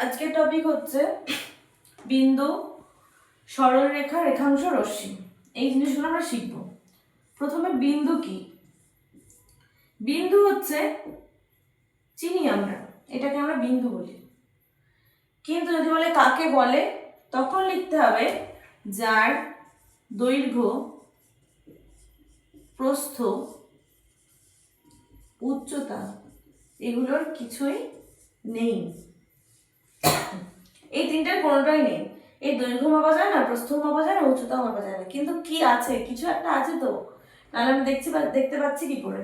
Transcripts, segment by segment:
আজকের টপিক হচ্ছে বিন্দু, সরলরেখা, রেখাংশ, রশ্মি। এই জিনিসগুলো আমরা শিখব। প্রথমে বিন্দু কি? বিন্দু হচ্ছে, চিনি আমরা, এটাকে আমরা বিন্দু বলি। কিন্তু যদি বলে কাকে বলে, তখন লিখতে হবে যার দৈর্ঘ্য, প্রস্থ, উচ্চতা এগুলোর কিছুই নেই। এই তিনটার কোনোটাই নেই। এই দৈর্ঘ্য মাপা যায় না, প্রস্থ মাপা যায় না, উচ্চতাও মাপা যায় না, কিন্তু কি আছে? কিছু একটা আছে তো, নাহলে আমি দেখতে পাচ্ছি কি করে?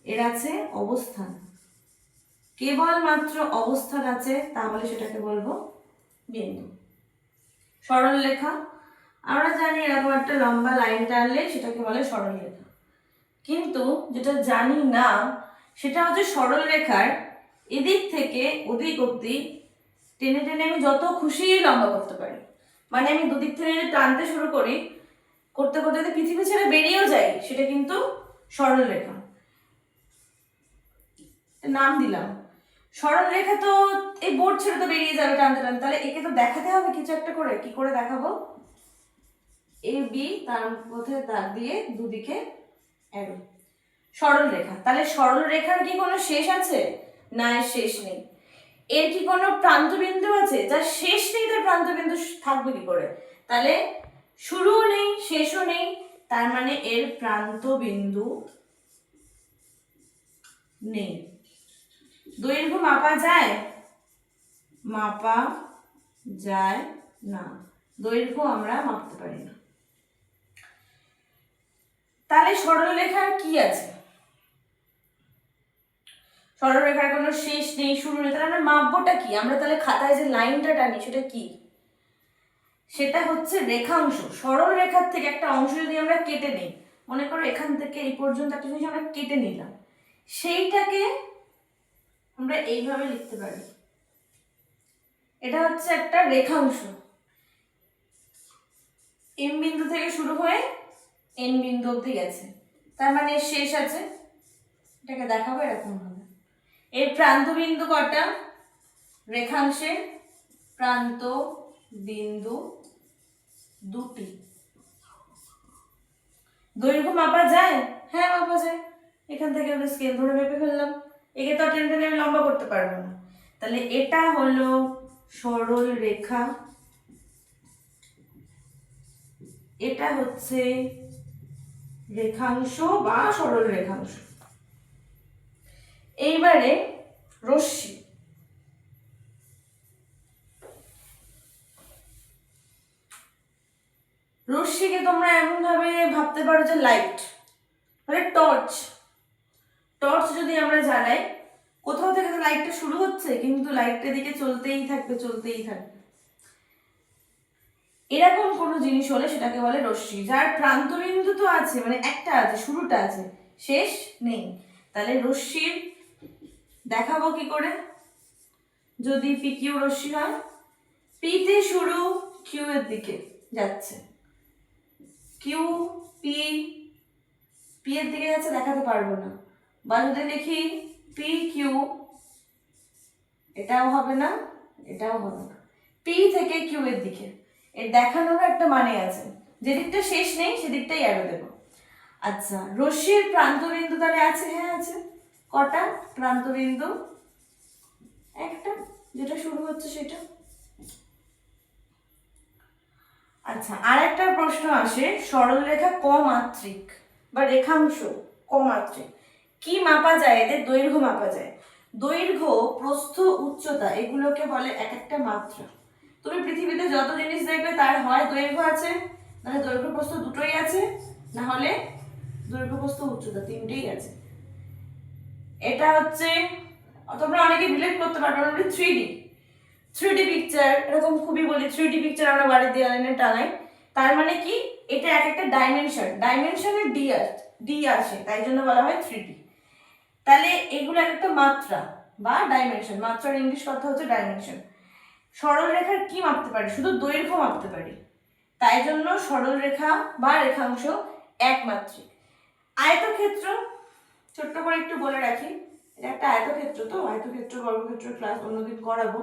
এর আছে অবস্থান। কেবলমাত্র অবস্থান আছে, তাহলে সেটাকে বলবো বিন্দু। সরল রেখা আমরা জানি, এরকম একটা লম্বা লাইন টানলে সেটাকে বলে সরল রেখা। কিন্তু যেটা জানি না সেটা হচ্ছে সরল রেখার এদিক থেকে ওদিক অব্দি টেনে টেনে আমি যত খুশি লম্বা করতে পারি। মানে আমি দুদিক থেকে যদি টানতে শুরু করি, করতে করতে যদি পৃথিবী ছেড়ে বেরিয়েও যাই, সেটা কিন্তু সরল রেখা। নাম দিলাম সরল রেখা। তো এই বোর্ড ছেড়ে তো বেরিয়ে যাবে টানতে টানতে, তাহলে একে তো দেখাতে হবে কিছু একটা করে। কি করে দেখাবো? এ বি, তার মধ্যে দাগ দিয়ে দুদিকে অ্যারো। সরল রেখা। তাহলে সরল রেখার কি কোনো শেষ আছে? না, এর শেষ নেই। এর কি কোনো প্রান্তবিন্দু আছে? যার শেষ নেই তার প্রান্তবিন্দু থাকবে কি করে? তাহলে শুরুও নেই, শেষও নেই, তার মানে এর প্রান্তবিন্দু নেই। দৈর্ঘ্য মাপা যায়? মাপা যায় না, দৈর্ঘ্য আমরা মাপতে পারি না। তাহলে সরলরেখার কি আছে? সরলরেখার কোনো শেষ নেই, শুরু নেই, তাহলে আমরা মাপবোটা কি? আমরা তাহলে খাতায় যে লাইনটা টানি সেটা কি? সেটা হচ্ছে রেখাংশ। সরল রেখার থেকে একটা অংশ যদি আমরা কেটে নিই, মনে করো এখান থেকে এই পর্যন্ত একটা জিনিস আমরা কেটে নিলাম, সেইটাকে আমরা এইভাবে লিখতে পারি, এটা হচ্ছে একটা রেখাংশ। এম বিন্দু থেকে শুরু হয়ে এন বিন্দু অবধি গেছে, তার মানে এর শেষ আছে। এটাকে দেখাবো এরকম ভাবে। এর প্রান্ত বিন্দু কটা? রেখাংশের প্রান্ত বিন্দু দুটি। দৈর্ঘ্য মাপা যায়? হ্যাঁ, মাপা যায়। এখান থেকে আমরা স্কেল ধরে মেপে ফেললাম। একে তো টেনে টেনে আমি লম্বা করতে পারবো না। তাহলে এটা হলো সরল রেখা, এটা হচ্ছে রেখাংশ বা সরল রেখাংশ। এইবারে রশ্মি। রশ্মিকে তোমরা এমন ভাবে ভাবতে পারো যে লাইট, মানে টর্চ। টর্চ যদি আমরা জ্বালাই, কোথাও থেকে তো লাইটটা শুরু হচ্ছে, কিন্তু লাইটটার দিকে চলতেই থাকবে, চলতেই থাকবে। এরকম কোনো জিনিস হলে সেটাকে বলে রশ্মি, যার প্রান্তবিন্দু তো আছে, মানে একটা আছে, শুরুটা আছে, শেষ নেই। তাহলে রশ্মির দেখাবো কি করে? যদি পি কিউ রশ্মি হয়, পি তে শুরু, কিউ এর দিকে যাচ্ছে, কিউ পি, পি এর দিকে যাচ্ছে, দেখাতে পারবো না। বা যদি লিখি পি কিউ, এটাও হবে না, এটাও হবে না। পি থেকে কিউ এর দিকে, এর দেখানোর একটা মানে আছে। যেদিকটা শেষ নেই সেদিকটাই অ্যারো দেবো। আচ্ছা, রশ্মির প্রান্তবিন্দু তাহলে আছে? হ্যাঁ আছে। কটা প্রান্তবিন্দু? একটা, যেটা শুরু হচ্ছে সেটা। আচ্ছা, আর একটা প্রশ্ন আসে, সরলরেখা কমাত্রিক বা রেখাংশ কমাত্রিক। কি মাপা যায়? এদের দৈর্ঘ্য মাপা যায়। দৈর্ঘ্য, প্রস্থ, উচ্চতা এগুলোকে বলে এক একটা মাত্রা। তুমি পৃথিবীতে যত জিনিস দেখবে তার হয় দৈর্ঘ্য আছে, মানে দৈর্ঘ্য প্রস্থ দুটোই আছে, না হলে দৈর্ঘ্য প্রস্থ উচ্চতা তিনটেই আছে। এটা হচ্ছে, তোমরা অনেকে রিলেট করতে পারবে, আমরা 3D পিকচার, এরকম খুবই বলি 3D পিকচার আমরা বাড়ির দেয়ালে টাঙাই। তার মানে কি? এটা এক একটা ডাইমেনশনের ডি আসে, তাই জন্য বলা হয় 3D। তাহলে এগুলো এক একটা মাত্রা বা ডাইমেনশন। মাত্রার ইংলিশ কথা হচ্ছে ডাইমেনশন। সরল রেখার কি মাপতে পারি? শুধু দৈর্ঘ্য মাপতে পারি, তাই জন্য সরল রেখা বা রেখাংশ একমাত্রিক। আয়তক্ষেত্র, ছোট্ট করে একটু বলে রাখি, এটা একটা আয়তক্ষেত্র। তো আয়তক্ষেত্র বর্গক্ষেত্র ক্লাস অন্যদিন করাবো।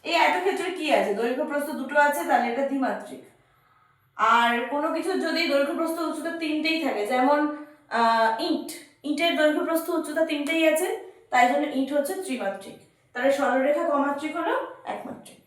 এই আয়তক্ষেত্রে কি আছে, দৈর্ঘ্য প্রস্থ দুটো আছে, তাহলে এটা দ্বিমাত্রিক। আর কোনো কিছুর যদি দৈর্ঘ্য প্রস্থ উচ্চতা তিনটেই থাকে, যেমন ইটের দৈর্ঘ্য প্রস্থ উচ্চতা তিনটেই আছে, তাই জন্য ইট হচ্ছে ত্রিমাত্রিক। তাহলে সরলরেখা কমাত্রিক হলো একমাত্রিক।